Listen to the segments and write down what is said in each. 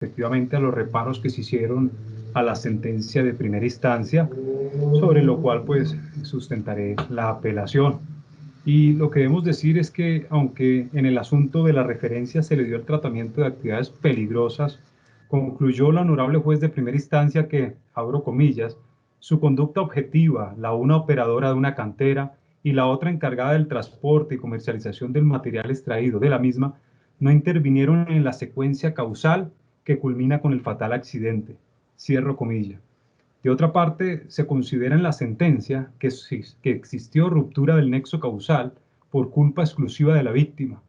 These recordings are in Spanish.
efectivamente a los reparos que se hicieron a la sentencia de primera instancia, sobre lo cual pues sustentaré la apelación. Y lo que debemos decir es que, aunque en el asunto de la referencia se le dio el tratamiento de actividades peligrosas, concluyó la honorable juez de primera instancia que, abro comillas, su conducta objetiva, la una operadora de una cantera y la otra encargada del transporte y comercialización del material extraído de la misma, no intervinieron en la secuencia causal que culmina con el fatal accidente. Cierro comillas. De otra parte, se considera en la sentencia que existió ruptura del nexo causal por culpa exclusiva de la víctima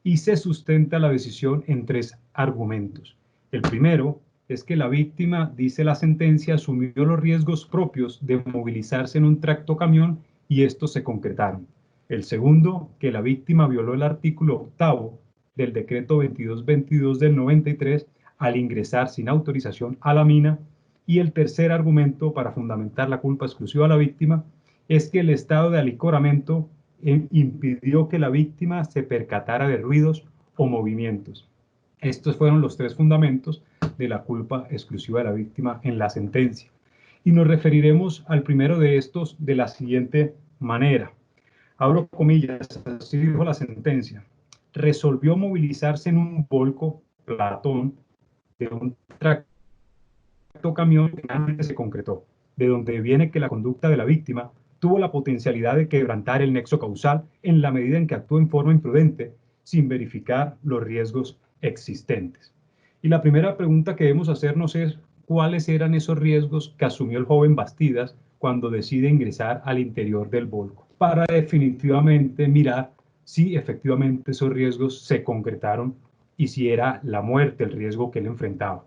y se sustenta la decisión en tres argumentos. El primero es que la víctima, dice la sentencia, asumió los riesgos propios de movilizarse en un tractocamión y estos se concretaron. El segundo, que la víctima violó el artículo octavo del decreto 2222 del 93 al ingresar sin autorización a la mina. Y el tercer argumento para fundamentar la culpa exclusiva a la víctima es que el estado de alicoramiento impidió que la víctima se percatara de ruidos o movimientos. Estos fueron los tres fundamentos de la culpa exclusiva de la víctima en la sentencia. Y nos referiremos al primero de estos de la siguiente manera. Abro comillas, así dijo la sentencia. Resolvió movilizarse en un volco Platón de un tractocamión que finalmente se concretó, de donde viene que la conducta de la víctima tuvo la potencialidad de quebrantar el nexo causal en la medida en que actuó en forma imprudente sin verificar los riesgos existentes. Y la primera pregunta que debemos hacernos es cuáles eran esos riesgos que asumió el joven Bastidas cuando decide ingresar al interior del volco, para definitivamente mirar si efectivamente esos riesgos se concretaron y si era la muerte el riesgo que él enfrentaba.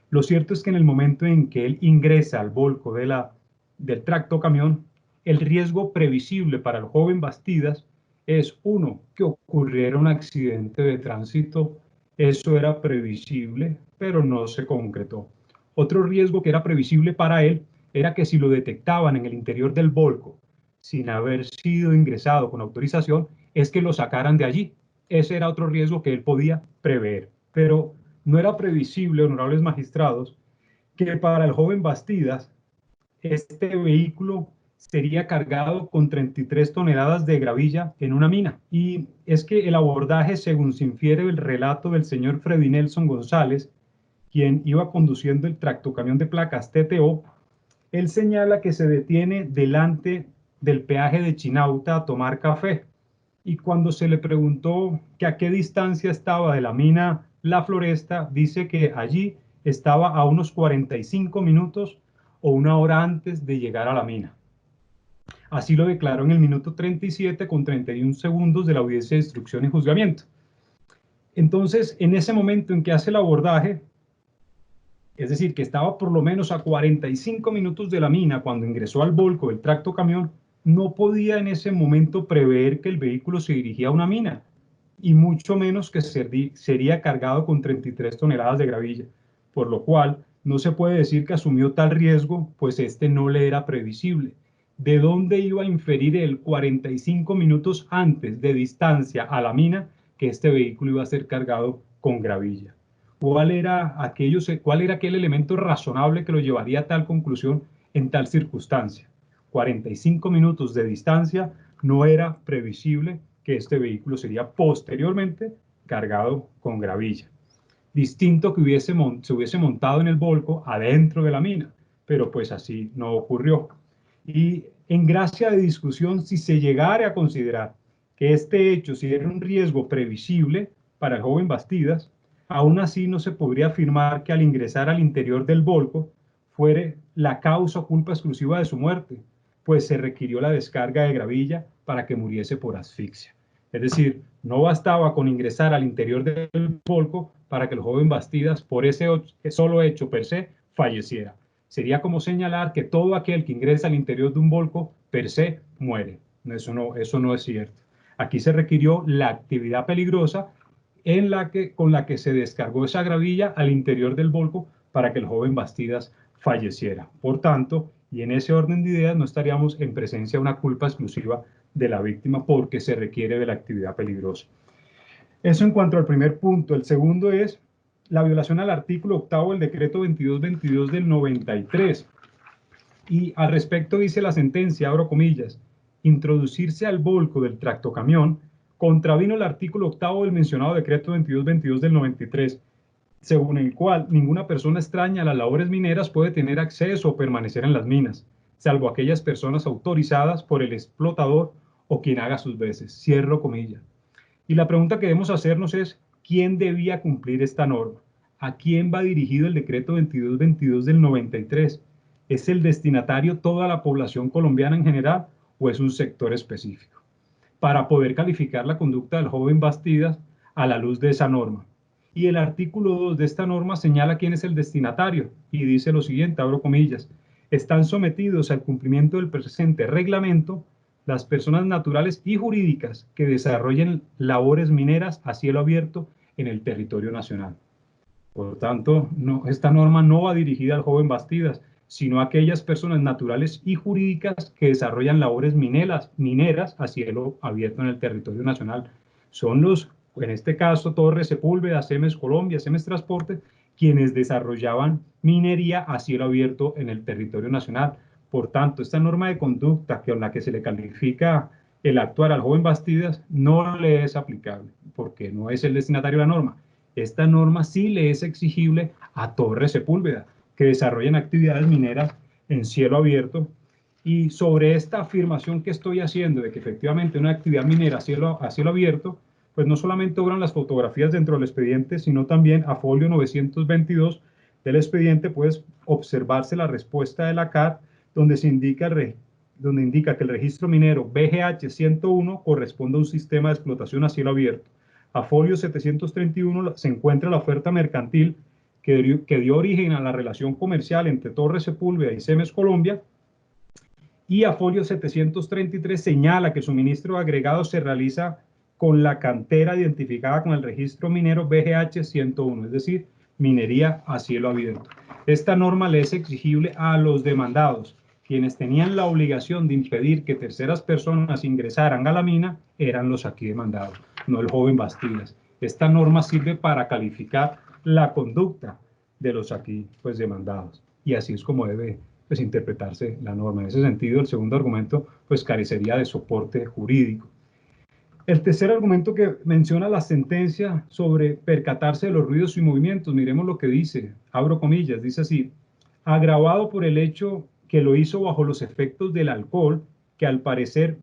Lo cierto es que en el momento en que él ingresa al volco del tractocamión, el riesgo previsible para el joven Bastidas es, uno, que ocurriera un accidente de tránsito. Eso era previsible, pero no se concretó. Otro riesgo que era previsible para él era que si lo detectaban en el interior del volco, sin haber sido ingresado con autorización, es que lo sacaran de allí. Ese era otro riesgo que él podía prever. Pero no era previsible, honorables magistrados, que para el joven Bastidas este vehículo sería cargado con 33 toneladas de gravilla en una mina. Y es que el abordaje, según se infiere del relato del señor Freddy Nelson González, quien iba conduciendo el tractocamión de placas TTO, él señala que se detiene delante del peaje de Chinauta a tomar café. Y cuando se le preguntó que a qué distancia estaba de la mina La Floresta, dice que allí estaba a unos 45 minutos o una hora antes de llegar a la mina. Así lo declaró en el minuto 37 con 31 segundos de la audiencia de instrucción y juzgamiento. Entonces, en ese momento en que hace el abordaje, es decir, que estaba por lo menos a 45 minutos de la mina cuando ingresó al volco del tractocamión, no podía en ese momento prever que el vehículo se dirigía a una mina, y mucho menos que sería cargado con 33 toneladas de gravilla, por lo cual no se puede decir que asumió tal riesgo, pues este no le era previsible. ¿De dónde iba a inferir él 45 minutos antes de distancia a la mina que este vehículo iba a ser cargado con gravilla? ¿Cuál era aquel elemento razonable que lo llevaría a tal conclusión en tal circunstancia? 45 minutos de distancia, no era previsible que este vehículo sería posteriormente cargado con gravilla. Distinto que se hubiese montado en el volco adentro de la mina, pero pues así no ocurrió. Y en gracia de discusión, si se llegara a considerar que este hecho si era un riesgo previsible para el joven Bastidas, aún así no se podría afirmar que al ingresar al interior del volco fuere la causa o culpa exclusiva de su muerte, pues se requirió la descarga de gravilla para que muriese por asfixia. Es decir, no bastaba con ingresar al interior del volco para que el joven Bastidas, por ese solo hecho per se, falleciera. Sería como señalar que todo aquel que ingresa al interior de un volco per se muere. Eso no es cierto. Aquí se requirió la actividad peligrosa con la que se descargó esa gravilla al interior del volco para que el joven Bastidas falleciera. Por tanto, y en ese orden de ideas, no estaríamos en presencia de una culpa exclusiva de la víctima porque se requiere de la actividad peligrosa. Eso en cuanto al primer punto. El segundo es la violación al artículo 8 del decreto 2222 del 93. Y al respecto dice la sentencia, abro comillas, introducirse al volco del tractocamión contravino el artículo 8 del mencionado decreto 2222 del 93, según el cual ninguna persona extraña a las labores mineras puede tener acceso o permanecer en las minas, salvo aquellas personas autorizadas por el explotador o quien haga sus veces. Cierro comillas. Y la pregunta que debemos hacernos es, ¿quién debía cumplir esta norma? ¿A quién va dirigido el decreto 2222 del 93? ¿Es el destinatario toda la población colombiana en general o es un sector específico? Para poder calificar la conducta del joven Bastidas a la luz de esa norma. Y el artículo 2 de esta norma señala quién es el destinatario y dice lo siguiente, abro comillas, están sometidos al cumplimiento del presente reglamento las personas naturales y jurídicas que desarrollen labores mineras a cielo abierto en el territorio nacional. Por tanto, esta norma no va dirigida al joven Bastidas, sino a aquellas personas naturales y jurídicas que desarrollan labores mineras a cielo abierto en el territorio nacional. Son los, en este caso, Torres Sepúlveda, Cemes Colombia, Cemes Transporte, quienes desarrollaban minería a cielo abierto en el territorio nacional. Por tanto, esta norma de conducta con la que se le califica el actuar al joven Bastidas no le es aplicable, porque no es el destinatario de la norma. Esta norma sí le es exigible a Torres Sepúlveda, que desarrollan actividades mineras en cielo abierto. Y sobre esta afirmación que estoy haciendo de que efectivamente una actividad minera a cielo abierto, pues no solamente obran las fotografías dentro del expediente, sino también a folio 922 del expediente puede observarse la respuesta de la CAR, donde se indica, donde indica que el registro minero BGH 101 corresponde a un sistema de explotación a cielo abierto. A folio 731 se encuentra la oferta mercantil que dio origen a la relación comercial entre Torres Sepúlveda y Cemes Colombia, y a folio 733 señala que el suministro de agregados se realiza con la cantera identificada con el registro minero BGH 101, es decir, minería a cielo abierto. Esta norma le es exigible a los demandados. Quienes tenían la obligación de impedir que terceras personas ingresaran a la mina eran los aquí demandados, no el joven Bastidas. Esta norma sirve para calificar la conducta de los aquí pues demandados, y así es como debe pues interpretarse la norma. En ese sentido, el segundo argumento pues carecería de soporte jurídico. El tercer argumento que menciona la sentencia sobre percatarse de los ruidos y movimientos, miremos lo que dice, abro comillas, dice así, agravado por el hecho que lo hizo bajo los efectos del alcohol, que al parecer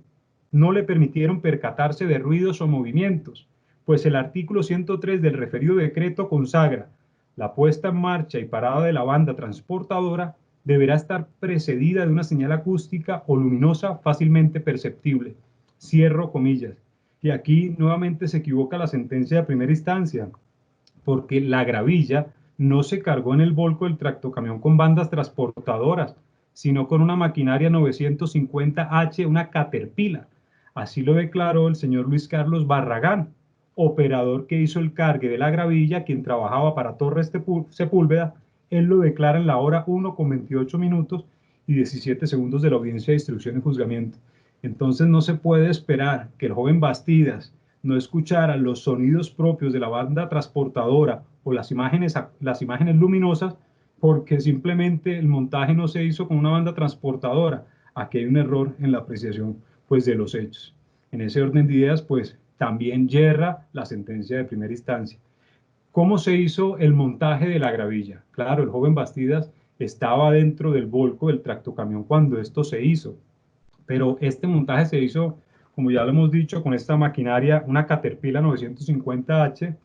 no le permitieron percatarse de ruidos o movimientos, pues el artículo 103 del referido decreto consagra la puesta en marcha y parada de la banda transportadora deberá estar precedida de una señal acústica o luminosa fácilmente perceptible. Cierro comillas. Y aquí nuevamente se equivoca la sentencia de primera instancia, porque la gravilla no se cargó en el volco del tractocamión con bandas transportadoras, sino con una maquinaria 950H, una Caterpillar. Así lo declaró el señor Luis Carlos Barragán, operador que hizo el cargue de la gravilla, quien trabajaba para Torres Sepúlveda. Él lo declara en la hora 1:28 y 17 segundos de la audiencia de instrucción y juzgamiento. Entonces no se puede esperar que el joven Bastidas no escuchara los sonidos propios de la banda transportadora o las imágenes luminosas, porque simplemente el montaje no se hizo con una banda transportadora. Aquí hay un error en la apreciación pues, de los hechos. En ese orden de ideas, pues también yerra la sentencia de primera instancia. ¿Cómo se hizo el montaje de la gravilla? Claro, el joven Bastidas estaba dentro del volco del tractocamión cuando esto se hizo, pero este montaje se hizo, como ya lo hemos dicho, con esta maquinaria, una Caterpillar 950H,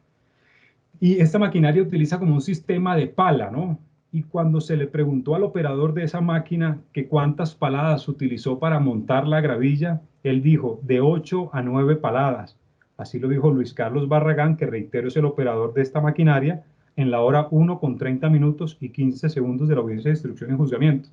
y esta maquinaria utiliza como un sistema de pala, ¿no? Y cuando se le preguntó al operador de esa máquina que cuántas paladas utilizó para montar la gravilla, él dijo de 8 a 9 paladas. Así lo dijo Luis Carlos Barragán, que reitero es el operador de esta maquinaria, en la hora 1:30 y 15 segundos de la audiencia de instrucción y juzgamiento.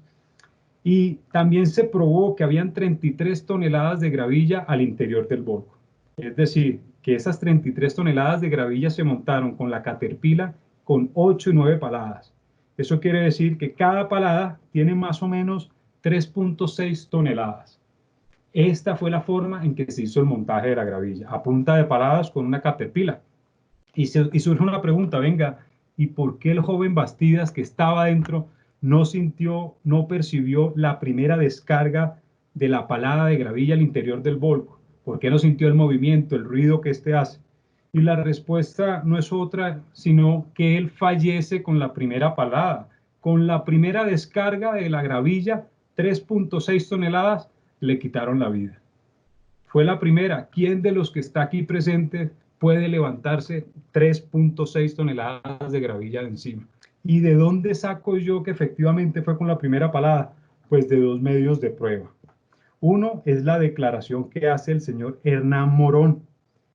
Y también se probó que habían 33 toneladas de gravilla al interior del volco. Es decir, que esas 33 toneladas de gravilla se montaron con la Caterpillar con 8 y 9 paladas. Eso quiere decir que cada palada tiene más o menos 3.6 toneladas. Esta fue la forma en que se hizo el montaje de la gravilla, a punta de paladas con una Caterpillar. Y surge una pregunta, venga, y por qué el joven Bastidas, que estaba dentro, no sintió, no percibió la primera descarga de la palada de gravilla al interior del volco. ¿Por qué no sintió el movimiento, el ruido que éste hace? Y la respuesta no es otra, sino que él fallece con la primera palada. Con la primera descarga de la gravilla, 3.6 toneladas, le quitaron la vida. Fue la primera. ¿Quién de los que está aquí presente puede levantarse 3.6 toneladas de gravilla de encima? ¿Y de dónde saco yo que efectivamente fue con la primera palada? Pues de dos medios de prueba. Uno es la declaración que hace el señor Hernán Morón.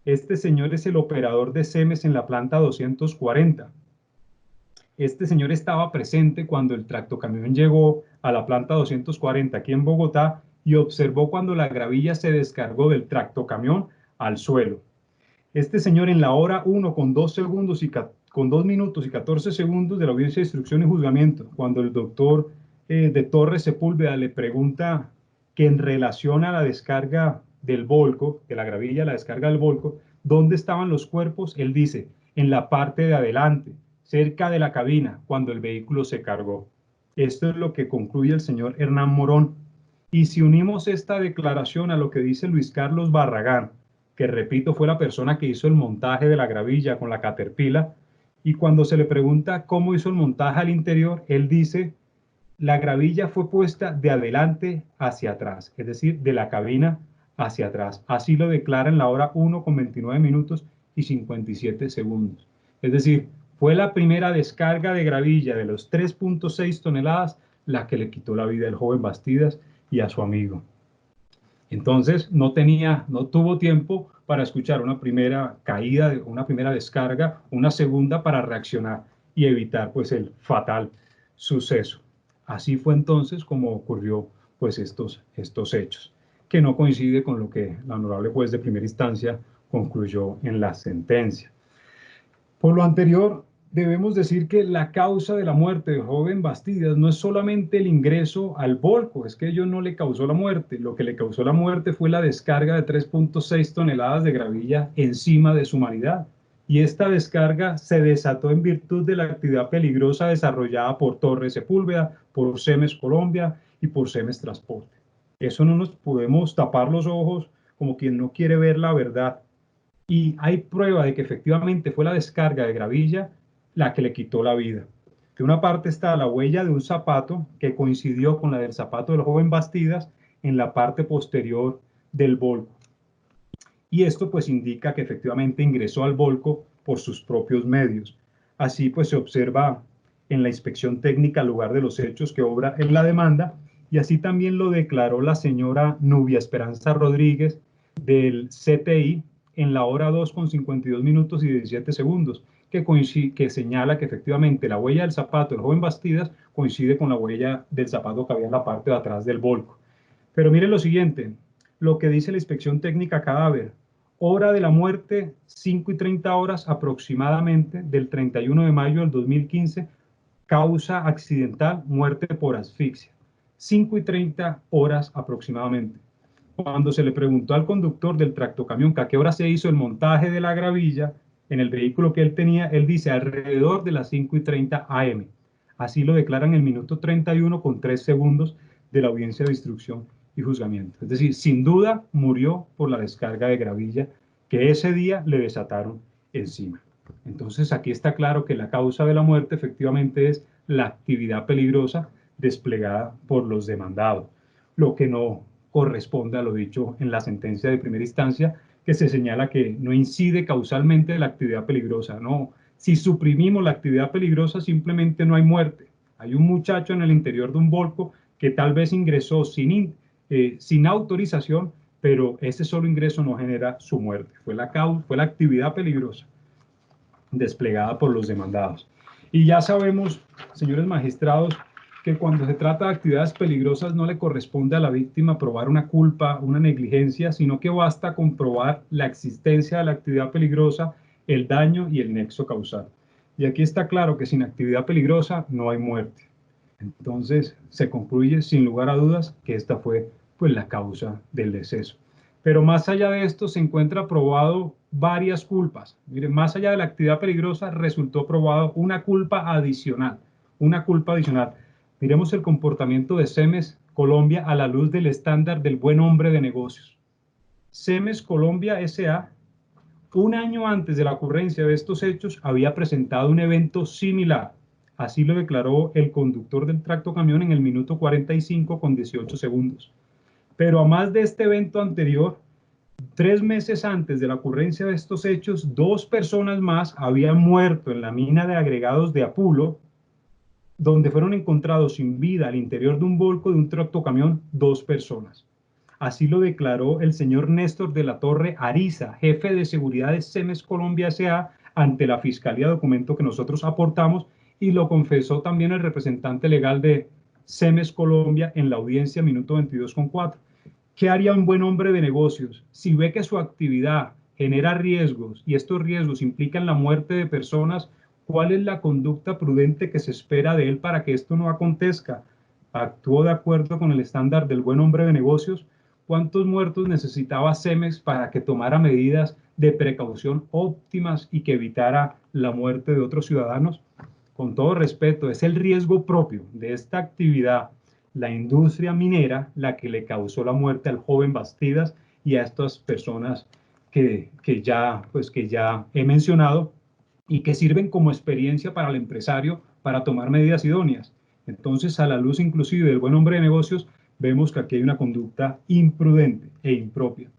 Este señor es el operador de CEMES en la planta 240. Este señor estaba presente cuando el tractocamión llegó a la planta 240 aquí en Bogotá y observó cuando la gravilla se descargó del tractocamión al suelo. Este señor en la hora 1 con 2 segundos y con 2 minutos y 14 segundos de la audiencia de instrucción y juzgamiento, cuando el doctor de Torres Sepúlveda le pregunta que en relación a la descarga del volco, de la gravilla, la descarga del volco, ¿dónde estaban los cuerpos? Él dice, en la parte de adelante, cerca de la cabina, cuando el vehículo se cargó. Esto es lo que concluye el señor Hernán Morón. Y si unimos esta declaración a lo que dice Luis Carlos Barragán, que repito fue la persona que hizo el montaje de la gravilla con la Caterpillar, y cuando se le pregunta cómo hizo el montaje al interior, él dice, la gravilla fue puesta de adelante hacia atrás, es decir, de la cabina hacia atrás. Así lo declara en la hora 1 con 29 minutos y 57 segundos. Es decir, fue la primera descarga de gravilla de los 3.6 toneladas la que le quitó la vida al joven Bastidas y a su amigo. Entonces no tuvo tiempo para escuchar una primera caída, una primera descarga, una segunda para reaccionar y evitar pues el fatal suceso. Así fue entonces como ocurrió pues estos hechos, que no coincide con lo que la honorable juez de primera instancia concluyó en la sentencia. Por lo anterior, debemos decir que la causa de la muerte del joven Bastidas no es solamente el ingreso al volco, es que ello no le causó la muerte. Lo que le causó la muerte fue la descarga de 3.6 toneladas de gravilla encima de su humanidad. Y esta descarga se desató en virtud de la actividad peligrosa desarrollada por Torres Sepúlveda, por CEMES Colombia y por CEMES Transporte. Eso no nos podemos tapar los ojos como quien no quiere ver la verdad. Y hay prueba de que efectivamente fue la descarga de gravilla la que le quitó la vida. De una parte está la huella de un zapato que coincidió con la del zapato del joven Bastidas en la parte posterior del volco. Y esto pues indica que efectivamente ingresó al volco por sus propios medios. Así pues se observa en la inspección técnica al lugar de los hechos que obra en la demanda, y así también lo declaró la señora Nubia Esperanza Rodríguez del CTI en la hora 2 con 52 minutos y 17 segundos, que señala que efectivamente la huella del zapato del joven Bastidas coincide con la huella del zapato que había en la parte de atrás del volco. Pero miren lo siguiente, lo que dice la inspección técnica cadáver. Hora de la muerte, 5:30 aproximadamente del 31 de mayo del 2015, causa accidental, muerte por asfixia. 5:30 aproximadamente. Cuando se le preguntó al conductor del tractocamión que a qué hora se hizo el montaje de la gravilla en el vehículo que él tenía, él dice alrededor de las 5:30 am. Así lo declaran en el minuto 31 con 3 segundos de la audiencia de instrucción y juzgamiento. Es decir, sin duda murió por la descarga de gravilla que ese día le desataron encima. Entonces aquí está claro que la causa de la muerte efectivamente es la actividad peligrosa desplegada por los demandados, lo que no corresponde a lo dicho en la sentencia de primera instancia, que se señala que no incide causalmente la actividad peligrosa. No, si suprimimos la actividad peligrosa simplemente no hay muerte. Hay un muchacho en el interior de un volco que tal vez ingresó sin autorización, pero ese solo ingreso no genera su muerte. Fue la actividad peligrosa desplegada por los demandados. Y ya sabemos, señores magistrados, que cuando se trata de actividades peligrosas no le corresponde a la víctima probar una culpa, una negligencia, sino que basta comprobar la existencia de la actividad peligrosa, el daño y el nexo causal. Y aquí está claro que sin actividad peligrosa no hay muerte. Entonces se concluye sin lugar a dudas que esta fue pues la causa del deceso. Pero más allá de esto se encuentra probado varias culpas. Miren, más allá de la actividad peligrosa resultó probado una culpa adicional, una culpa adicional. Miremos el comportamiento de Cemes Colombia a la luz del estándar del buen hombre de negocios. Cemes Colombia S.A., un año antes de la ocurrencia de estos hechos, había presentado un evento similar. Así lo declaró el conductor del tractocamión en el minuto 45 con 18 segundos. Pero a más de este evento anterior, 3 meses antes de la ocurrencia de estos hechos, 2 personas más habían muerto en la mina de agregados de Apulo, donde fueron encontrados sin vida al interior de un volco de un tractocamión 2 personas. Así lo declaró el señor Néstor de la Torre Ariza, jefe de seguridad de Cemes Colombia S.A., ante la Fiscalía, documento que nosotros aportamos, y lo confesó también el representante legal de Cemes Colombia en la audiencia minuto 22,4. ¿Qué haría un buen hombre de negocios si ve que su actividad genera riesgos y estos riesgos implican la muerte de personas? ¿Cuál es la conducta prudente que se espera de él para que esto no acontezca? ¿Actuó de acuerdo con el estándar del buen hombre de negocios? ¿Cuántos muertos necesitaba Cemex para que tomara medidas de precaución óptimas y que evitara la muerte de otros ciudadanos? Con todo respeto, es el riesgo propio de esta actividad, la industria minera, la que le causó la muerte al joven Bastidas y a estas personas que ya he mencionado y que sirven como experiencia para el empresario para tomar medidas idóneas. Entonces, a la luz inclusive del buen hombre de negocios, vemos que aquí hay una conducta imprudente e impropia.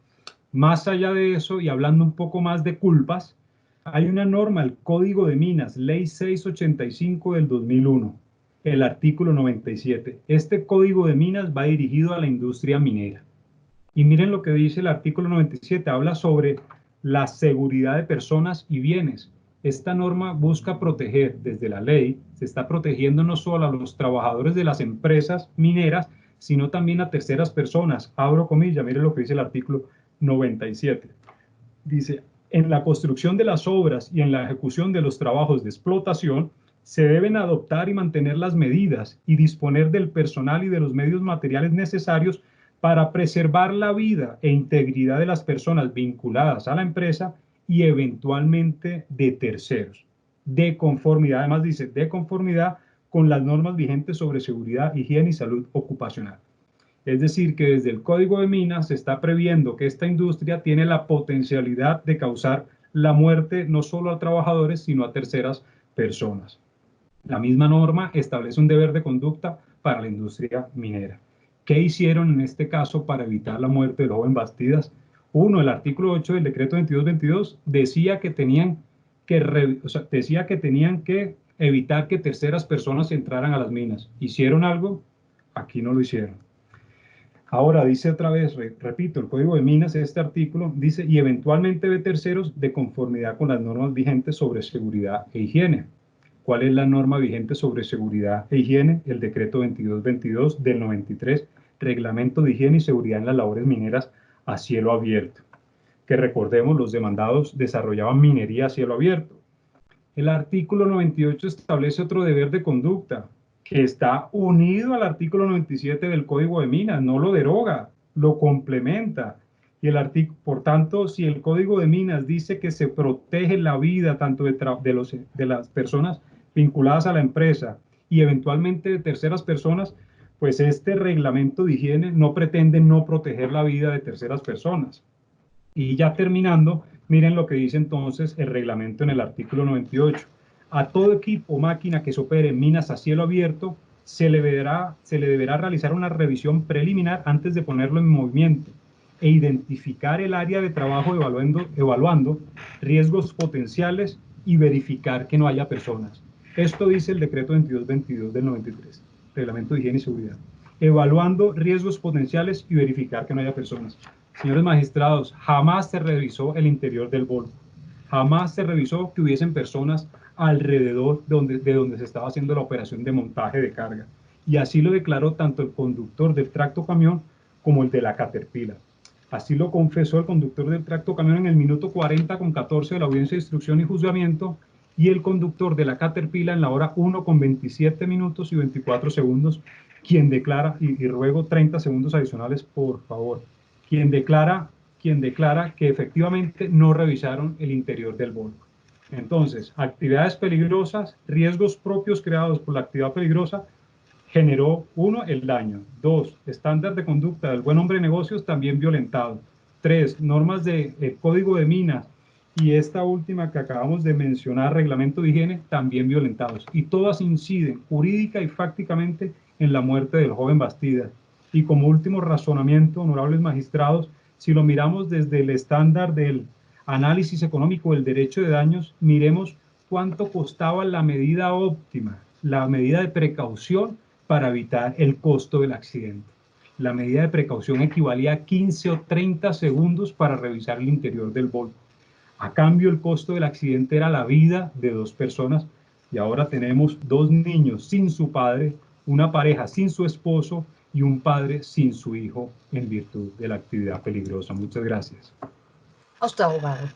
Más allá de eso, y hablando un poco más de culpas, hay una norma, el Código de Minas, Ley 685 del 2001, el artículo 97. Este Código de Minas va dirigido a la industria minera. Y miren lo que dice el artículo 97, habla sobre la seguridad de personas y bienes. Esta norma busca proteger, desde la ley, se está protegiendo no solo a los trabajadores de las empresas mineras, sino también a terceras personas. Abro comillas, miren lo que dice el artículo 97. Dice, en la construcción de las obras y en la ejecución de los trabajos de explotación, se deben adoptar y mantener las medidas y disponer del personal y de los medios materiales necesarios para preservar la vida e integridad de las personas vinculadas a la empresa y eventualmente de terceros, de conformidad, además dice, de conformidad con las normas vigentes sobre seguridad, higiene y salud ocupacional. Es decir, que desde el Código de Minas se está previendo que esta industria tiene la potencialidad de causar la muerte no solo a trabajadores, sino a terceras personas. La misma norma establece un deber de conducta para la industria minera. ¿Qué hicieron en este caso para evitar la muerte del joven Bastidas? Uno, el artículo 8 del decreto 2222 decía que tenían que evitar que terceras personas entraran a las minas. ¿Hicieron algo? Aquí no lo hicieron. Ahora dice otra vez, repito, el Código de Minas, este artículo dice, y eventualmente de terceros de conformidad con las normas vigentes sobre seguridad e higiene. ¿Cuál es la norma vigente sobre seguridad e higiene? El decreto 2222 del 93, Reglamento de Higiene y Seguridad en las Labores Mineras a Cielo Abierto. Que recordemos, los demandados desarrollaban minería a cielo abierto. El artículo 98 establece otro deber de conducta que está unido al artículo 97 del Código de Minas, no lo deroga, lo complementa. Y el artículo, por tanto, si el Código de Minas dice que se protege la vida tanto de las personas vinculadas a la empresa y eventualmente de terceras personas, pues este reglamento de higiene no pretende no proteger la vida de terceras personas. Y ya terminando, miren lo que dice entonces el reglamento en el artículo 98. A todo equipo o máquina que se opere en minas a cielo abierto se le deberá realizar una revisión preliminar antes de ponerlo en movimiento e identificar el área de trabajo evaluando riesgos potenciales y verificar que no haya personas. Esto dice el decreto 2222 del 93, Reglamento de Higiene y Seguridad. Evaluando riesgos potenciales y verificar que no haya personas. Señores magistrados, jamás se revisó el interior del volco. Jamás se revisó que hubiesen personas alrededor de donde se estaba haciendo la operación de montaje de carga. Y así lo declaró tanto el conductor del tractocamión como el de la Caterpillar. Así lo confesó el conductor del tractocamión en el minuto 40,14 de la audiencia de instrucción y juzgamiento y el conductor de la Caterpillar en la hora 1,27 minutos y 24 segundos, quien declara, y ruego 30 segundos adicionales, por favor, quien declara quien declara que efectivamente no revisaron el interior del Volvo. Entonces, actividades peligrosas, riesgos propios creados por la actividad peligrosa, generó, 1, el daño. 2, estándar de conducta del buen hombre de negocios también violentado. 3, normas de código de minas y esta última que acabamos de mencionar, reglamento de higiene, también violentados. Y todas inciden jurídica y fácticamente en la muerte del joven Bastidas. Y como último razonamiento, honorables magistrados, si lo miramos desde el estándar del análisis económico del derecho de daños, miremos cuánto costaba la medida óptima, la medida de precaución para evitar el costo del accidente. La medida de precaución equivalía a 15 o 30 segundos para revisar el interior del Volvo. A cambio, el costo del accidente era la vida de 2 personas y ahora tenemos 2 niños sin su padre, una pareja sin su esposo y un padre sin su hijo en virtud de la actividad peligrosa. Muchas gracias. A usted, abogado.